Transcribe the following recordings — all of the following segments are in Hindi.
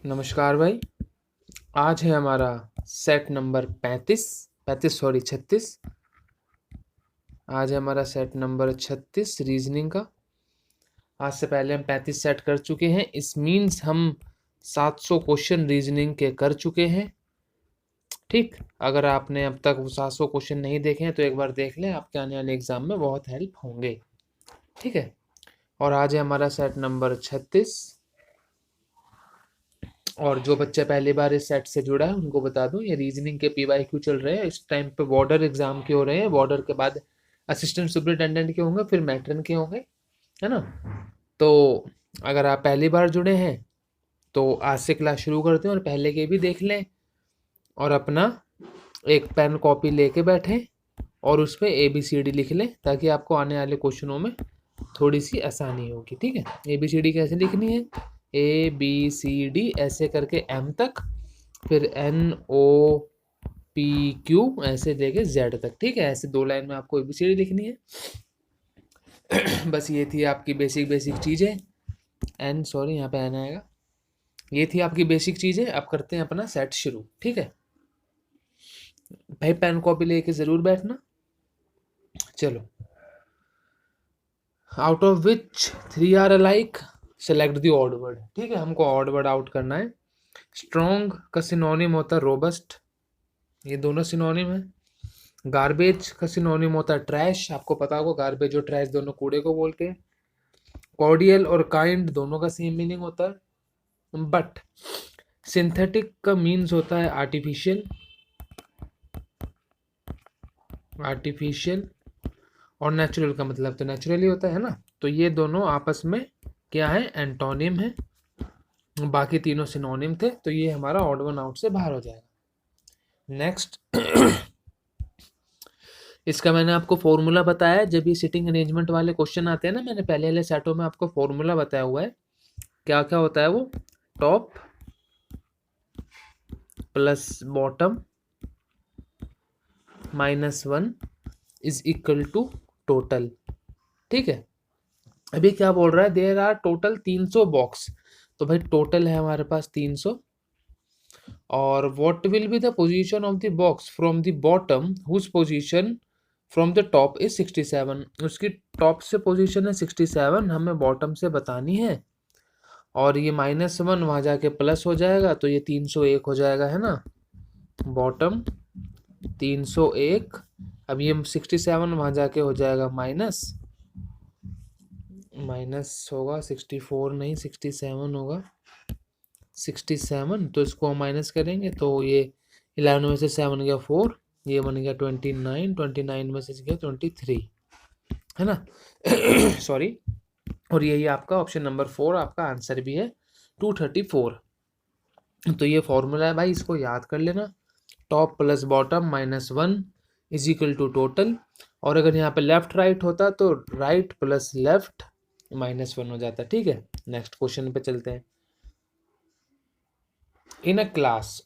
नमस्कार भाई। आज है हमारा सेट नंबर 36। आज है हमारा सेट नंबर 36 रीजनिंग का। आज से पहले हम 35 सेट कर चुके हैं। इस मीन्स हम 700 क्वेश्चन रीजनिंग के कर चुके हैं। ठीक, अगर आपने अब तक वो 700 क्वेश्चन नहीं देखे हैं तो एक बार देख लें, आपके आने वाले एग्जाम में बहुत हेल्प होंगे। ठीक है, और आज है हमारा सेट नंबर 36। और जो बच्चा पहली बार इस सेट से जुड़ा है उनको बता दूं, ये रीजनिंग के PYQ चल रहे हैं। इस टाइम पे बॉर्डर एग्जाम के हो रहे हैं, बॉर्डर के बाद असिस्टेंट सुपरिटेंडेंट के होंगे, फिर मैट्रन के होंगे, है ना। तो अगर आप पहली बार जुड़े हैं तो आज से क्लास शुरू करते हैं और पहले के भी देख लें, और अपना एक पेन कॉपी लेके बैठें और उस पर ABCD लिख लें, ताकि आपको आने वाले क्वेश्चनों में थोड़ी सी आसानी होगी। ठीक है, ABCD कैसे लिखनी है, ABCD ऐसे करके M तक, फिर NOPQ ऐसे लेके Z तक। ठीक है, ऐसे 2 लाइन में आपको ABCD लिखनी है। बस ये थी आपकी बेसिक चीज़ें। सॉरी, यहाँ पे N आएगा। ये थी आपकी बेसिक चीज़ें। अब करते हैं अपना सेट शुरू। ठीक है भाई, पेन कॉपी लेके ज़रूर बैठना। चलो, out of which 3 are alike, select the odd word. ठीक है, हमको ऑड वर्ड आउट करना है। स्ट्रॉन्ग का सिनोनिम होता है रोबस्ट, ये दोनों सिनोनिम है। गार्बेज का सिनोनिम होता है ट्रैश, आपको पता होगा गार्बेज और ट्रैश दोनों कूड़े को बोलते हैं। कॉर्डियल और काइंड दोनों का सेम मीनिंग होता है। बट सिंथेटिक का मीन्स होता है आर्टिफिशियल, और नेचुरल का मतलब तो नेचुरली होता है ना। तो ये दोनों आपस में क्या है, एंटोनिम है। बाकी तीनों सिनोनिम थे, तो ये हमारा ऑड वन आउट से बाहर हो जाएगा। नेक्स्ट इसका मैंने आपको फॉर्मूला बताया, जब ये सिटिंग अरेंजमेंट वाले क्वेश्चन आते हैं ना, मैंने पहले वाले सेटों में आपको फॉर्मूला बताया हुआ है। क्या क्या होता है वो, top plus bottom -1 is equal to total. ठीक है, अभी क्या बोल रहा है, देयर आर टोटल 300 बॉक्स। तो भाई टोटल है हमारे पास 300। और what will be the position of the box from the bottom whose position from the top is 67। उसकी टॉप से पोजीशन है 67, हमें बॉटम से बतानी है। और ये -1 वहाँ जाके प्लस हो जाएगा, तो ये 301 हो जाएगा, है ना। बॉटम 301, अब ये 67 वहाँ जाके हो जाएगा माइनस होगा 64 नहीं 67 होगा 67। तो इसको हम माइनस करेंगे तो ये 11 में से 7 गया 4, ये बन गया 29, 29 में से गया 23, है ना। सॉरी, और यही आपका ऑप्शन नंबर 4 आपका आंसर भी है, 234। तो ये फॉर्मूला है भाई, इसको याद कर लेना। Top plus bottom -1 is equal to total. और अगर यहाँ पे लेफ्ट राइट होता तो राइट प्लस लेफ्ट -1 हो जाता। ठीक है, नेक्स्ट क्वेश्चन पे चलते हैं। In a class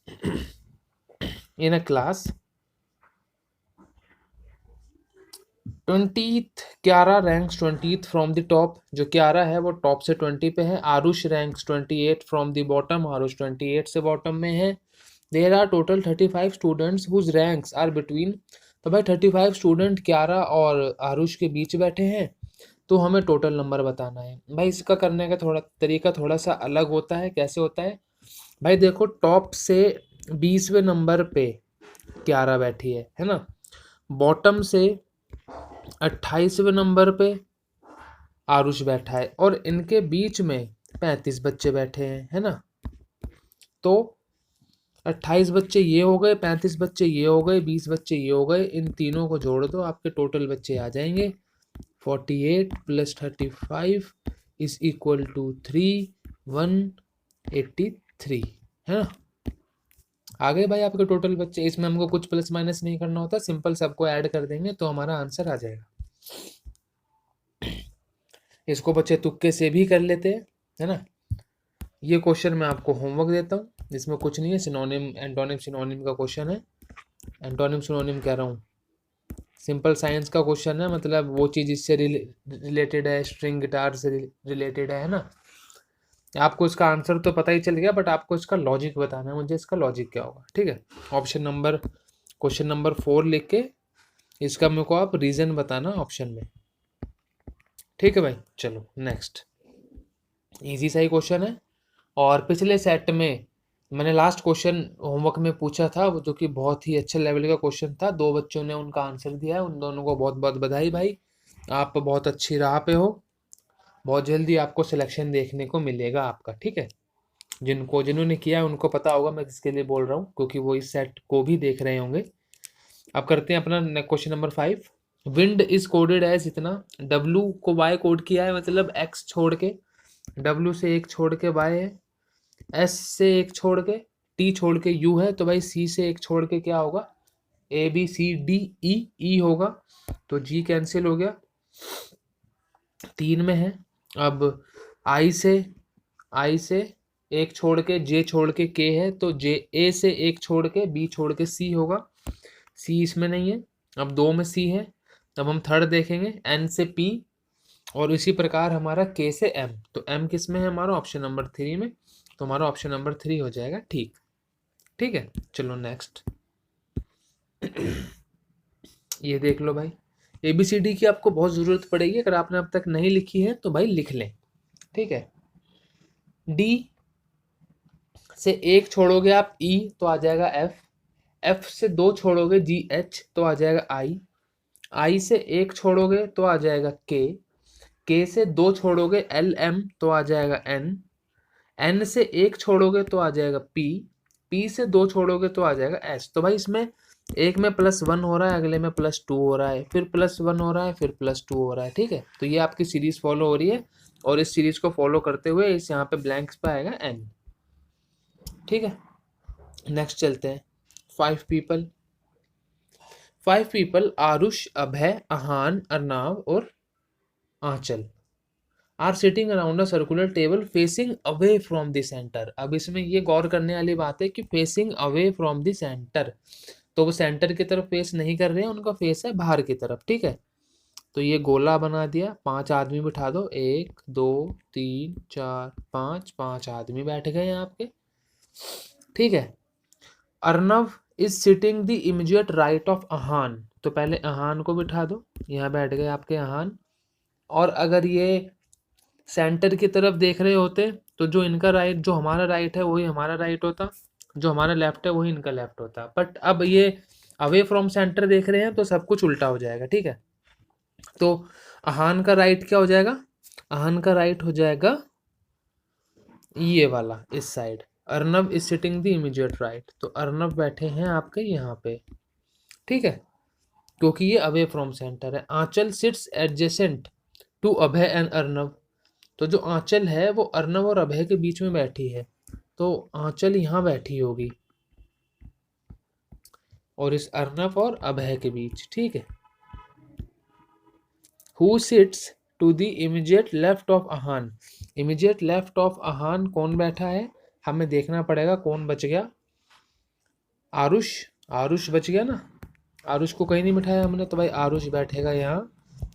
20th Kiara ranks 20th from the top. जो क्यारा है वो टॉप से 20 पे है। Aarush ranks 28 from the bottom, Aarush 28 से बॉटम में है। There are total 35 students whose ranks are between. तो भाई 35 स्टूडेंट क्यारा और आरुष के बीच बैठे हैं, तो हमें टोटल नंबर बताना है। भाई इसका करने का थोड़ा तरीका थोड़ा सा अलग होता है। कैसे होता है भाई, देखो टॉप से 20वें नंबर पे क्यारा बैठी है ना। बॉटम से 28वें नंबर पे आरुष बैठा है, और इनके बीच में 35 बच्चे बैठे हैं, है ना। तो 28 बच्चे ये हो गए, 35 बच्चे ये हो गए, 20 बच्चे ये हो गए। इन तीनों को जोड़ दो, आपके टोटल बच्चे आ जाएंगे 48 + 35 इज इक्वल टू 183, है ना। आ गए भाई आपके टोटल बच्चे। इसमें हमको कुछ प्लस माइनस नहीं करना होता, सिंपल सबको ऐड कर देंगे तो हमारा आंसर आ जाएगा। इसको बच्चे तुक्के से भी कर लेते हैं, है ना। ये क्वेश्चन मैं आपको होमवर्क देता हूँ, इसमें कुछ नहीं है। सिनोनिम एंटोनिम सिनोनिम का क्वेश्चन है। एंटोनिम सिनोनिम कह रहा हूँ, सिंपल साइंस का क्वेश्चन है, मतलब वो चीज़ इससे रिलेटेड है, स्ट्रिंग गिटार से रिलेटेड है ना। आपको इसका आंसर तो पता ही चल गया, बट आपको इसका लॉजिक बताना है मुझे, इसका लॉजिक क्या होगा, ठीक है। क्वेश्चन नंबर 4 लिख के इसका मेरे को आप रीजन बताना ऑप्शन में, ठीक है भाई। चलो नेक्स्ट, इजी सा ही क्वेश्चन है। और पिछले सेट में मैंने लास्ट क्वेश्चन होमवर्क में पूछा था, जो कि बहुत ही अच्छे लेवल का क्वेश्चन था, 2 बच्चों ने उनका आंसर दिया है, उन दोनों को बहुत बहुत बधाई भाई, आप बहुत अच्छी राह पे हो। बहुत जल्दी आपको सिलेक्शन देखने को मिलेगा आपका, ठीक है। जिन्होंने किया है उनको पता होगा मैं किसके लिए बोल रहा हूँ, क्योंकि वो इस सेट को भी देख रहे होंगे। अब करते हैं अपना question number 5। Wind is coded as इतना, डब्लू को वाई कोड किया है, मतलब एक्स छोड़ के, डब्लू से एक छोड़ के वाई है, एस से एक छोड़ के, टी छोड़ के यू है, तो भाई सी से एक छोड़ के क्या होगा, A B C D E, ई होगा, तो जी कैंसिल हो गया, 3 में है। अब आई से एक छोड़ के जे छोड़ के के है, तो जे, ए से एक छोड़ के बी छोड़ के सी होगा, सी इसमें नहीं है। अब 2 में सी है, अब हम थर्ड देखेंगे, एन से पी, और इसी प्रकार हमारा के से एम, तो एम किस में है हमारा ऑप्शन नंबर 3 में, तो हमारा ऑप्शन नंबर 3 हो जाएगा, ठीक, ठीक है। चलो नेक्स्ट, ये देख लो भाई, ABCD की आपको बहुत ज़रूरत पड़ेगी, अगर आपने अब तक नहीं लिखी है तो भाई लिख लें, ठीक है। डी से एक छोड़ोगे आप ई, तो आ जाएगा एफ, एफ से 2 छोड़ोगे जी एच, तो आ जाएगा आई, आई से एक छोड़ोगे तो आ जाएगा के से 2 छोड़ोगे एल एम, तो आ जाएगा एन, एन से एक छोड़ोगे तो आ जाएगा पी, पी से 2 छोड़ोगे तो आ जाएगा एस। तो भाई इसमें एक में +1 हो रहा है, अगले में +2 हो रहा है, फिर +1 हो रहा है, फिर +2 हो रहा है, ठीक है। तो ये आपकी सीरीज फॉलो हो रही है, और इस सीरीज को फॉलो करते हुए इस यहाँ पे ब्लैंक्स पे आएगा एन, ठीक है। नेक्स्ट चलते हैं, 5 पीपल, 5 पीपल आरुष, अभय, अहान, अर्नाव और Anchal are sitting around a circular table facing away from the centre. अब इसमें ये गौर करने वाली बात है कि facing away from the centre, तो वो सेंटर की तरफ फेस नहीं कर रहे हैं, उनका फेस है बाहर की तरफ, ठीक है। तो ये गोला बना दिया, 5 आदमी बिठा दो, 1 2 3 4 5, 5 आदमी बैठ गए हैं आपके, ठीक है। Arnav is sitting the immediate right of Ahaan, तो पहले अहान को बिठा दो, यहाँ बैठ गए आपके अहान। और अगर ये सेंटर की तरफ देख रहे होते तो जो इनका राइट, जो हमारा राइट है वही हमारा राइट होता, जो हमारा लेफ्ट है वही इनका लेफ्ट होता, बट अब ये अवे फ्रॉम सेंटर देख रहे हैं तो सब कुछ उल्टा हो जाएगा, ठीक है। तो अहान का राइट क्या हो जाएगा, अहान का राइट हो जाएगा ये वाला इस side, Arnab is sitting the immediate right, तो अर्नब बैठे हैं आपके यहाँ पे, ठीक है, क्योंकि ये अवे फ्रॉम सेंटर है। Anchal sits adjacent to Abhay and Arnab, तो जो आंचल है वो अर्नव और अभय के बीच में बैठी है, तो आंचल यहाँ बैठी होगी और इस अर्नव और अभय के बीच, ठीक है। Who sits to the immediate left of Ahaan, immediate left of Ahaan कौन बैठा है, हमें देखना पड़ेगा कौन बच गया, आरुष, आरुष बच गया ना, आरुष को कहीं नहीं बिठाया हमने, तो भाई आरुष बैठेगा यहाँ,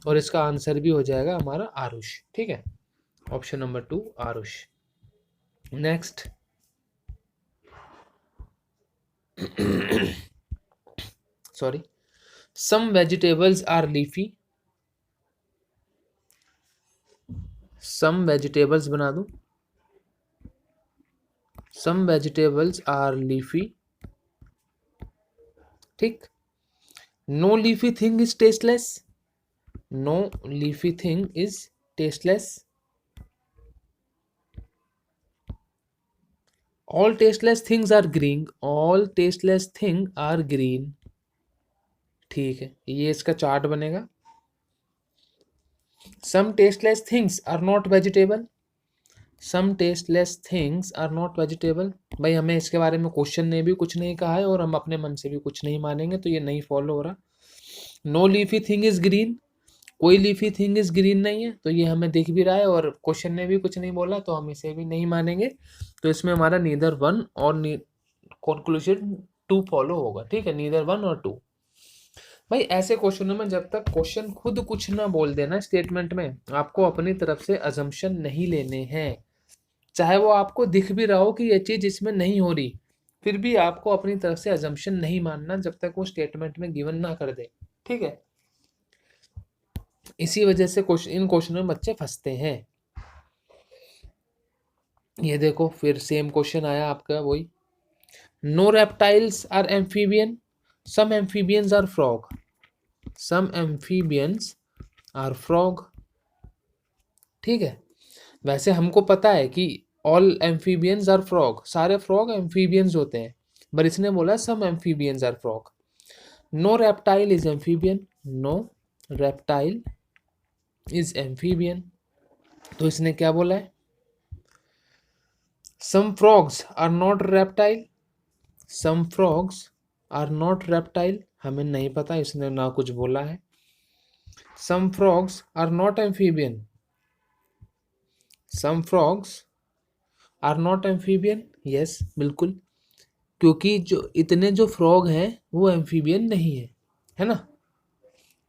और इसका आंसर भी हो जाएगा हमारा आरुष, ठीक है, option number 2 Aarush. Next, sorry, some vegetables are leafy, some vegetables बना दूं, सम वेजिटेबल्स आर लीफी, ठीक। No leafy thing is tasteless, no leafy thing is tasteless, all tasteless things are green, all tasteless thing are green, ठीक है, ये इसका चार्ट बनेगा। Some tasteless things are not vegetable, some tasteless things are not vegetable, भाई हमें इसके बारे में क्वेश्चन ने भी कुछ नहीं कहा है और हम अपने मन से भी कुछ नहीं मानेंगे, तो ये नहीं फॉलो हो रहा। No leafy thing is green, कोई लीफी थिंग इज ग्रीन नहीं है, तो ये हमें दिख भी रहा है और क्वेश्चन ने भी कुछ नहीं बोला, तो हम इसे भी नहीं मानेंगे, तो इसमें हमारा नीदर 1 और कंक्लूजन 2 फॉलो होगा, ठीक है, नीदर 1 और 2। भाई ऐसे क्वेश्चनों में जब तक क्वेश्चन खुद कुछ ना बोल देना स्टेटमेंट में, आपको अपनी तरफ से अजम्पशन नहीं लेने हैं, चाहे वो आपको दिख भी रहा हो कि ये चीज इसमें नहीं हो रही, फिर भी आपको अपनी तरफ से अजम्पशन नहीं मानना जब तक वो स्टेटमेंट में गिवन ना कर दे, ठीक है। इसी वजह से इन क्वेश्चन में बच्चे फंसते हैं। ये देखो फिर सेम क्वेश्चन आया आपका वही, no reptiles are amphibian, some amphibians are frog, some amphibians are frog, ठीक है। वैसे हमको पता है कि ऑल एम्फीबियंस आर फ्रॉग, सारे फ्रॉग एम्फीबियंस होते हैं, पर इसने बोला some amphibians are frog. No reptile is amphibian, no reptile is amphibian, तो इसने क्या बोला है, some frogs are not reptile, some frogs are not reptile, हमें नहीं पता, इसने ना कुछ बोला है। Some frogs are not amphibian, some frogs are not amphibian, yes बिल्कुल, क्योंकि जो इतने जो फ्रॉग हैं वो एम्फीबियन नहीं है ना,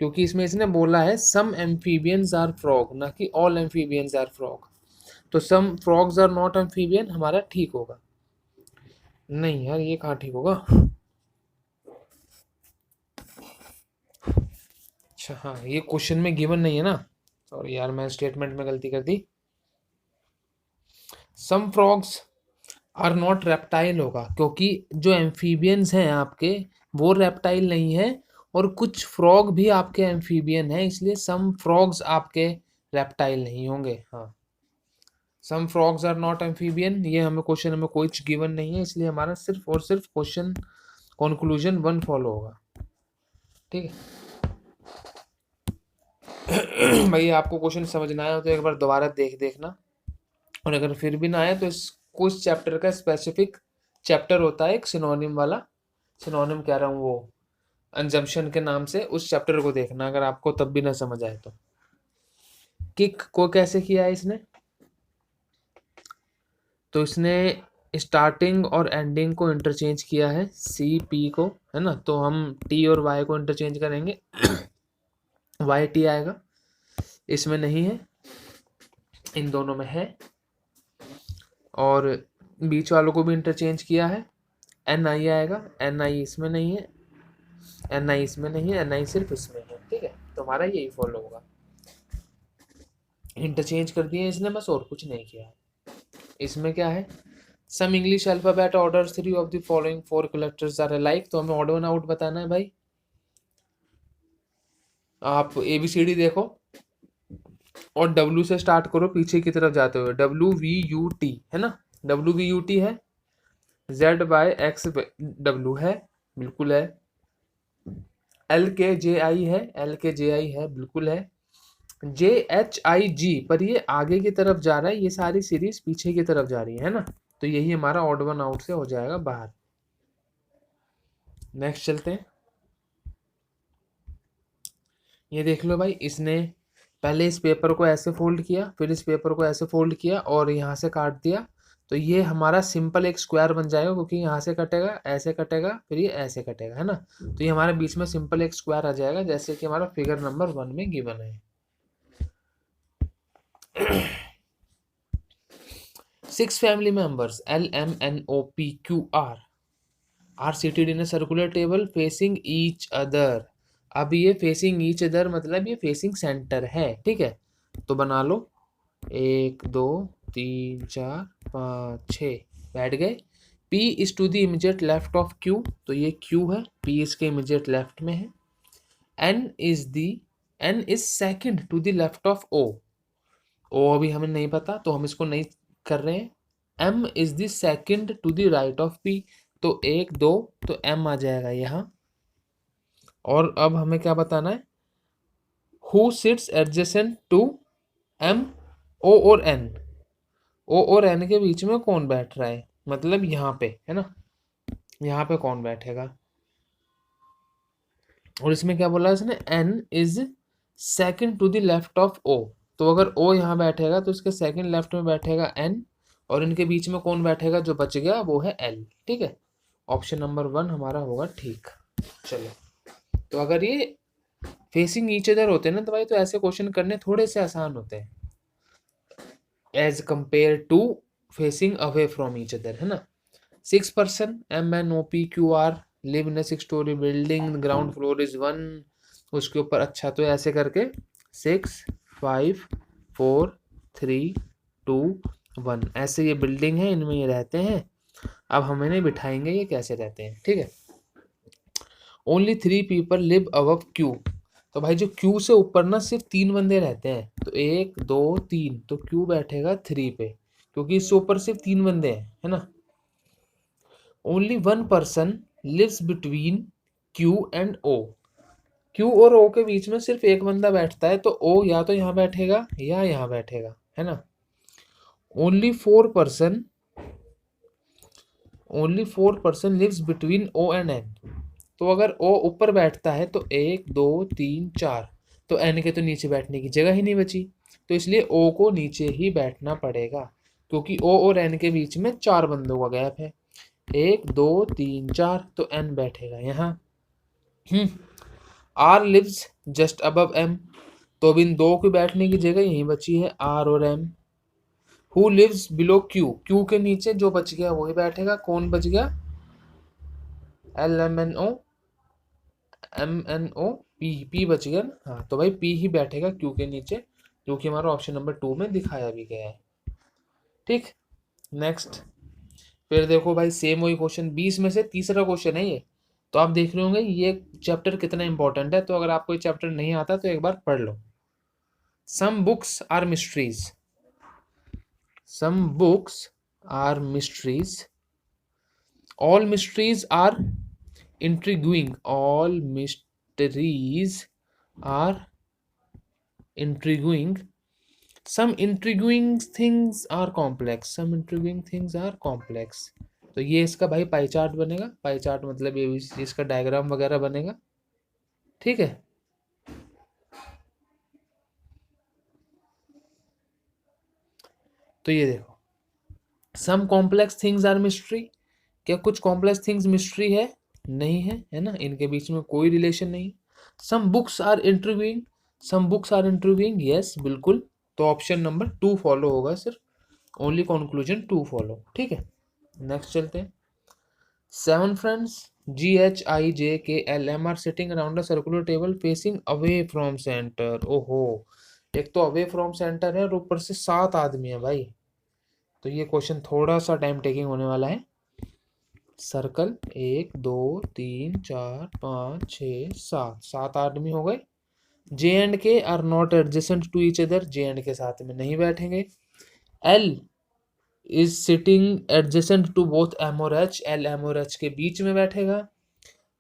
क्योंकि इसमें इसने बोला है सम एम्फीबियंस आर फ्रॉग, ना कि ऑल एम्फीबियंस आर फ्रॉग, तो सम फ्रॉग्स आर नॉट एम्फीबियन हमारा ठीक होगा। नहीं यार ये कहाँ ठीक होगा, अच्छा हाँ ये क्वेश्चन में गिवन नहीं है ना, सॉरी यार मैं स्टेटमेंट में गलती कर दी, सम फ्रॉग्स आर नॉट रेप्टाइल होगा, क्योंकि जो एम्फीबियंस हैं आपके वो रेप्टाइल नहीं है, और कुछ फ्रॉग भी आपके एम्फीबियन है, इसलिए सम फ्रॉग्स आपके रेप्टाइल नहीं होंगे। हाँ सम फ्रॉग्स आर नॉट एम्फीबियन, ये हमें क्वेश्चन में कोई गिवन नहीं है, इसलिए हमारा सिर्फ और सिर्फ क्वेश्चन कंक्लूजन 1 फॉलो होगा, ठीक है। भाई आपको क्वेश्चन समझ ना आया हो तो एक बार दोबारा देखना, और अगर फिर भी ना आए तो इसको इस चैप्टर का स्पेसिफिक चैप्टर होता है एक सिनोनिम वाला, सिनोनिम कह रहा हूँ वो अंजम्पशन के नाम से, उस चैप्टर को देखना अगर आपको तब भी ना समझ आए तो। किक को कैसे किया है इसने, तो इसने स्टार्टिंग और एंडिंग को इंटरचेंज किया है, सी पी को, है ना, तो हम टी और वाई को इंटरचेंज करेंगे, वाई टी आएगा, इसमें नहीं है, इन दोनों में है, और बीच वालों को भी इंटरचेंज किया है, एन आई आएगा, एन आई इसमें नहीं है, एन आई इसमें नहीं है, एन आई सिर्फ इसमें है, ठीक है, तो हमारा यही फॉलो होगा, इंटरचेंज कर दिए इसने बस, और कुछ नहीं किया है। इसमें क्या है, some English alphabet order 3 of the following 4 collectors are alike, तो हमें ऑड वन आउट बताना है भाई, आप ABCD देखो और W से स्टार्ट करो पीछे की तरफ जाते हुए, WVUT है ना, WVUT है, ZYXW है, बिल्कुल है, LKJI है, LKJI है, बिल्कुल है, JHIG, पर ये आगे की तरफ जा रहा है, ये सारी सीरीज पीछे की तरफ जा रही है ना, तो यही हमारा ऑड वन आउट से हो जाएगा बाहर। नेक्स्ट चलते हैं, ये देख लो भाई, इसने पहले इस पेपर को ऐसे फोल्ड किया, फिर इस पेपर को ऐसे फोल्ड किया और यहाँ से काट दिया, तो ये हमारा सिंपल एक स्क्वायर बन जाएगा, क्योंकि यहाँ से कटेगा, ऐसे कटेगा, फिर ये ऐसे कटेगा, है ना, तो ये हमारे बीच में सिंपल एक स्क्वायर आ जाएगा, जैसे कि हमारा फिगर नंबर 1 में गिवन है। 6 family members LMNOPQR are seated in a circular table facing each other, अब ये फेसिंग ईच अदर मतलब ये फेसिंग सेंटर है, ठीक है, तो बना लो 1 2 3 4 5 6 बैठ गए। P is to the immediate left of Q, तो ये Q है, P इसके इमीडिएट लेफ्ट में है। N is second to the left of O, O अभी हमें नहीं पता तो हम इसको नहीं कर रहे हैं। M is the second to the right of P, तो 1 2 तो M आ जाएगा यहाँ। और अब हमें क्या बताना है, who sits adjacent to M, O और N, O और N के बीच में कौन बैठ रहा है, मतलब यहाँ पे है ना, यहाँ पे कौन बैठेगा, और इसमें क्या बोला है इसने, N is second to the left of O, तो अगर O यहाँ बैठेगा तो इसके सेकंड लेफ्ट में बैठेगा N, और इनके बीच में कौन बैठेगा जो बच गया वो है L, ठीक है, ऑप्शन नंबर 1 हमारा होगा ठीक। चलो, तो अगर ये फेसिंग ईच अदर होते हैं ना तो भाई, तो ऐसे क्वेश्चन करने थोड़े से आसान होते हैं as compare to facing away from each other, है ना। 6 person MNOPQR live in 6 story building, ground floor is 1, उसके ऊपर, अच्छा तो ऐसे करके 6 5 4 3 2 1 ऐसे ये बिल्डिंग है, इनमें ये रहते हैं। अब हम इन्हें बिठाएंगे ये कैसे रहते हैं, ठीक है। Only 3 people live above Q, तो भाई जो क्यू से ऊपर ना सिर्फ 3 बंदे रहते हैं, तो 1 2 3, तो क्यू बैठेगा 3 पे, क्योंकि इससे ऊपर सिर्फ 3 बंदे हैं, है ना। Only 1 person lives between Q and O, Q और ओ के बीच में सिर्फ एक बंदा बैठता है, तो ओ या तो यहाँ बैठेगा या यहाँ बैठेगा, है ना। Only 4 person lives between O and N, तो अगर ओ ऊपर बैठता है तो 1 2 3 4, तो एन के तो नीचे बैठने की जगह ही नहीं बची, तो इसलिए ओ को नीचे ही बैठना पड़ेगा, क्योंकि ओ और एन के बीच में 4 बंदों का गैप है। 1 2 3 4, तो एन बैठेगा यहाँ। R lives just above M, तो अब इन दो की बैठने की जगह यहीं बची है, आर और M. Who lives below Q, Q के नीचे जो बच गया वही बैठेगा, कौन बच गया, LMNO पी बच गया ना, हाँ तो भाई पी ही बैठेगा क्यू के नीचे, जो कि हमारा ऑप्शन नंबर 2 में दिखाया भी गया है, ठीक। नेक्स्ट, फिर देखो भाई सेम वही क्वेश्चन, 20 में से तीसरा क्वेश्चन है ये, तो आप देख रहे होंगे ये चैप्टर कितना इंपॉर्टेंट है, तो अगर आपको ये चैप्टर नहीं आता तो एक बार पढ़ लो। Some books are mysteries, some books are mysteries, all mysteries are intriguing, all mysteries are intriguing, some intriguing things are complex, some intriguing things are complex, तो ये इसका भाई पाई चार्ट बनेगा, पाई चार्ट मतलब ये इसका डायग्राम वगैरह बनेगा, ठीक है। तो ये देखो, सम कॉम्प्लेक्स थिंग्स आर मिस्ट्री, क्या कुछ कॉम्प्लेक्स थिंग्स मिस्ट्री है, नहीं है, है ना, इनके बीच में कोई रिलेशन नहीं। Some books are intriguing, some books are intriguing, yes बिल्कुल, तो ऑप्शन नंबर 2 फॉलो होगा, सिर्फ ओनली कंक्लूजन 2 फॉलो, ठीक है। नेक्स्ट चलते हैं। 7 friends GHIJKLM are sitting around a circular table facing away from center, ओहो, एक तो अवे फ्रॉम सेंटर है और ऊपर से 7 आदमी है भाई, तो ये क्वेश्चन थोड़ा सा टाइम टेकिंग होने वाला है। सर्कल 1 2 3 4 5 6 7, 7 आदमी हो गए। J and K are not adjacent to each other, J and K साथ में नहीं बैठेंगे। L is sitting adjacent to both M और एच, एल एम और एच के बीच में बैठेगा।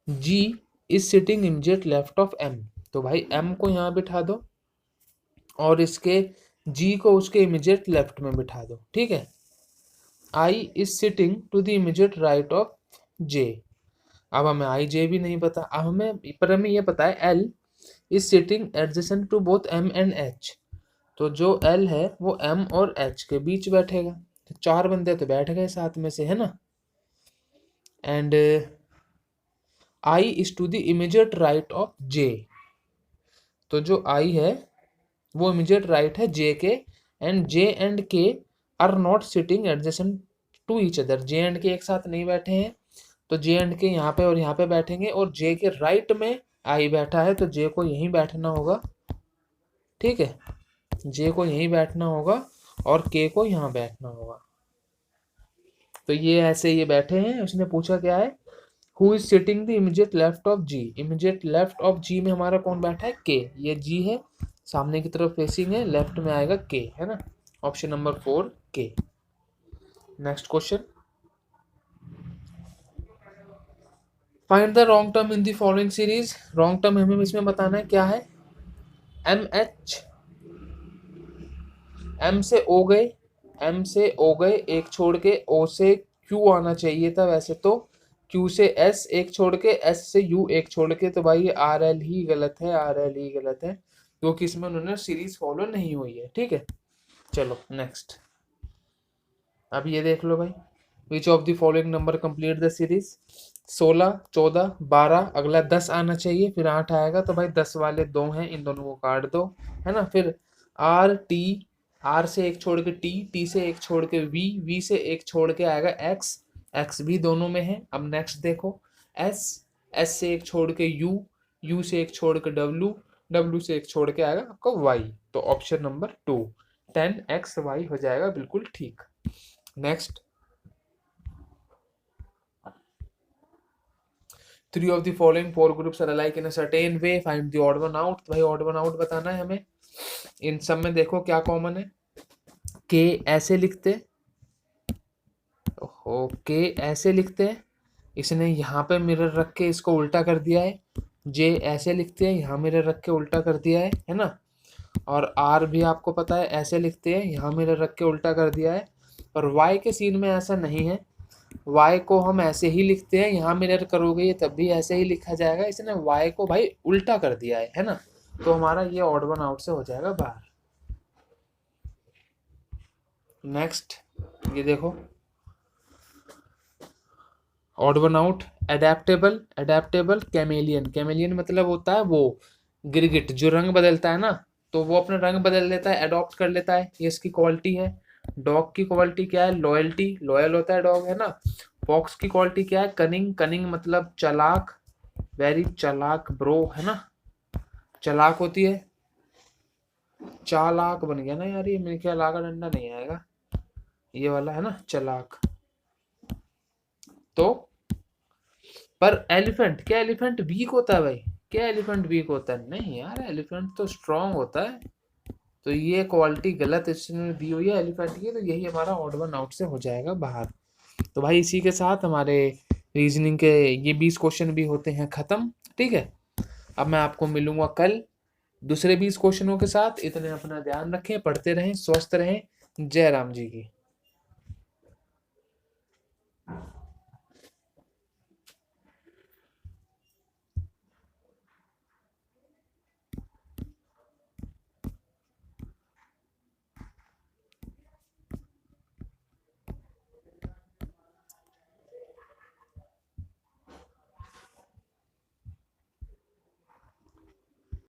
G is sitting immediate left of M, तो भाई एम को यहाँ बिठा दो और इसके जी को उसके इमीडिएट लेफ्ट में बिठा दो, ठीक है। I is sitting to the immediate right of J, अब हमें आई जे भी नहीं पता, अब हमें पर हमें ये पता है L is sitting adjacent to both M and H, तो जो एल है वो एम और एच के बीच बैठेगा, तो 4 बंदे तो बैठ गए साथ में से, है ना। And I is to the immediate right of J, तो जो आई है वो इमीडिएट राइट है J K, and J and K are not sitting adjacent to each other, J and K एक साथ नहीं बैठे हैं, तो जे एंड के यहाँ पे और यहाँ पे बैठेंगे, और जे के राइट में आई बैठा है, तो जे को यहीं बैठना होगा, ठीक है, जे को यहीं बैठना होगा और के को यहाँ बैठना होगा। तो ये ऐसे ये बैठे हैं, उसने पूछा क्या है, who is sitting the immediate left of G, immediate left of G में हमारा कौन बैठा है, के, ये जी है, सामने की तरफ फेसिंग है, लेफ्ट में आएगा के, है ना, ऑप्शन नंबर 4 के। Next question, find the wrong term in the following series, wrong term हमें इसमें बताना है क्या है, एम एच, एम से ओ गए, एम से ओ गए एक छोड़ के, ओ से क्यू आना चाहिए था वैसे तो, क्यू से एस एक छोड़ के, एस से यू एक छोड़ के, तो भाई आर एल ही गलत है, आर एल ही गलत है, क्योंकि इसमें उन्होंने सीरीज फॉलो नहीं हुई है, ठीक है। चलो नेक्स्ट, अब ये देख लो भाई, which of the following number complete the series, 16 14 12, अगला 10 आना चाहिए, फिर 8 आएगा, तो भाई 10 वाले 2 हैं, इन दोनों को काट दो, है ना। फिर आर टी आर से एक छोड़ के टी, टी से एक छोड़ के वी, वी से एक छोड़ के आएगा एक्स, एक्स भी दोनों में है। अब नेक्स्ट देखो एस, एस से एक छोड़ के यू, यू से एक छोड़ के डब्ल्यू, डब्ल्यू से एक छोड़ के आएगा आपका वाई। तो ऑप्शन नंबर 2 10xy हो जाएगा बिल्कुल ठीक। Next, 3 of the following 4 groups are alike in a certain way, find the odd one out। भाई odd one out बताना है हमें। इन सब में देखो क्या कॉमन है, के ऐसे लिखते, ओके ऐसे लिखते हैं, इसने यहाँ पे मिरर रख के इसको उल्टा कर दिया है। जे ऐसे लिखते हैं, यहाँ मिरर रख के उल्टा कर दिया है ना। और आर भी आपको पता है ऐसे लिखते हैं, यहाँ मिरर रख के उल्टा कर दिया है। और वाई के सीन में ऐसा नहीं है, वाई को हम ऐसे ही लिखते हैं, यहाँ मिरर करोगे ये तब भी ऐसे ही लिखा जाएगा, इसने वाई को भाई उल्टा कर दिया है ना। तो हमारा ये ऑड वन आउट से हो जाएगा बाहर। नेक्स्ट ये देखो, odd one out, adaptable, adaptable chameleon, chameleon मतलब होता है वो गिरगिट जो रंग बदलता है ना, तो वो अपना रंग बदल लेता है, अडॉप्ट कर लेता है, ये इसकी क्वालिटी है। डॉग की क्वालिटी क्या है, लॉयल्टी, लॉयल होता है डॉग है ना। फॉक्स की क्वालिटी क्या है, कनिंग, कनिंग मतलब चालाक, वेरी चालाक ब्रो है ना, चालाक होती है। चालाक बन गया ना यार, ये मेरे ख्याल आगा डंडा नहीं आएगा, ये वाला है ना चालाक। तो पर एलिफेंट, क्या एलिफेंट वीक होता है भाई, क्या एलिफेंट वीक होता है, नहीं यार एलिफेंट तो स्ट्रांग होता है। तो ये क्वालिटी गलत इसने दी हुई है एलिफेंट की, तो यही हमारा ऑड वन आउट से हो जाएगा बाहर। तो भाई इसी के साथ हमारे रीजनिंग के ये 20 क्वेश्चन भी होते हैं खत्म, ठीक है। अब मैं आपको मिलूंगा कल दूसरे 20 क्वेश्चनों के साथ। इतने अपना ध्यान रखें, पढ़ते रहें, स्वस्थ रहें। जय राम जी की।